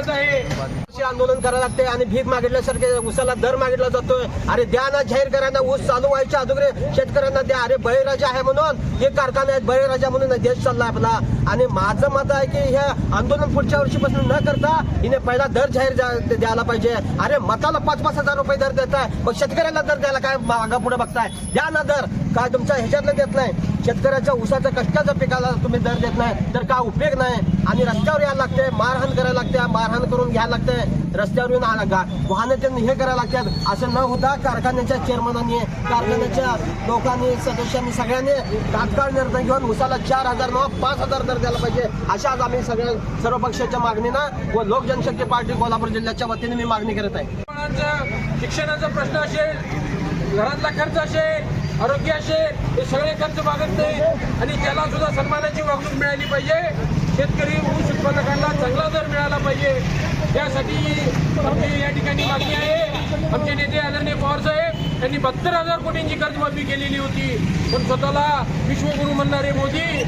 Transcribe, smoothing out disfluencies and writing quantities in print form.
गरज आहे. आंदोलन करायला लागते आणि भीक मागितल्यासारखे उसाला दर मागितला जातोय. अरे द्या ना, जाहीर करा ना, ऊस चालू व्हायच्या अगोदर शेतकऱ्यांना द्या. अरे बळीराजा आहे म्हणून हे कारखाने आहेत, बळीराजा म्हणून देश चाललाय आपला. आणि माझं मत आहे की हे आंदोलन पुढच्या वर्षीपासून न करता हिने पहिला दर जाहीर द्यायला पाहिजे. अरे मताला 5-5 हजार रुपये दर देताय, मग शेतकऱ्याला दर द्यायला काय मागा पुढे बघताय? द्या ना दर. काय तुमच्या ह्याच्यातलं देत नाही? शेतकऱ्याच्या ऊसाच्या कष्टाच्या पिकाला तुम्ही दर देत नाही तर काय उपयोग नाही. आणि रस्त्यावर यायला लागते, मारहाण करायला लागते, मारहाण करून घ्यायला लागते, रस्त्यावर येऊन वाहने हे करायला लागतात. असं न होता कारखान्याच्या चेअरमनांनी, कारखान्याच्या लोकांनी, सदस्यांनी सगळ्यांनी तात्काळ निर्णय घेऊन ऊसाला 4,000 न 5,000 दर द्यायला पाहिजे. अशा आज आम्ही सर्व पक्षाच्या मागणीनं व लोक जनशक्ती पार्टी कोल्हापूर जिल्ह्याच्या वतीने मी मागणी करत आहे. शिक्षणाचा प्रश्न असेल, घरातला खर्च असेल, आरोग्य असेल, हे सगळे खर्च मागत नाही आणि त्याला सुद्धा सन्मानाची वागणूक मिळाली पाहिजे. शेतकरी ऊस उत्पादकांना चांगला दर मिळाला पाहिजे. त्यासाठी आमची या ठिकाणी मागणी आहे. आमचे नेते आदरणीय पवार साहेब यांनी 72,000 कोटींची कर्जमाफी केलेली होती, पण स्वतःला विश्वगुरू म्हणणारे मोदी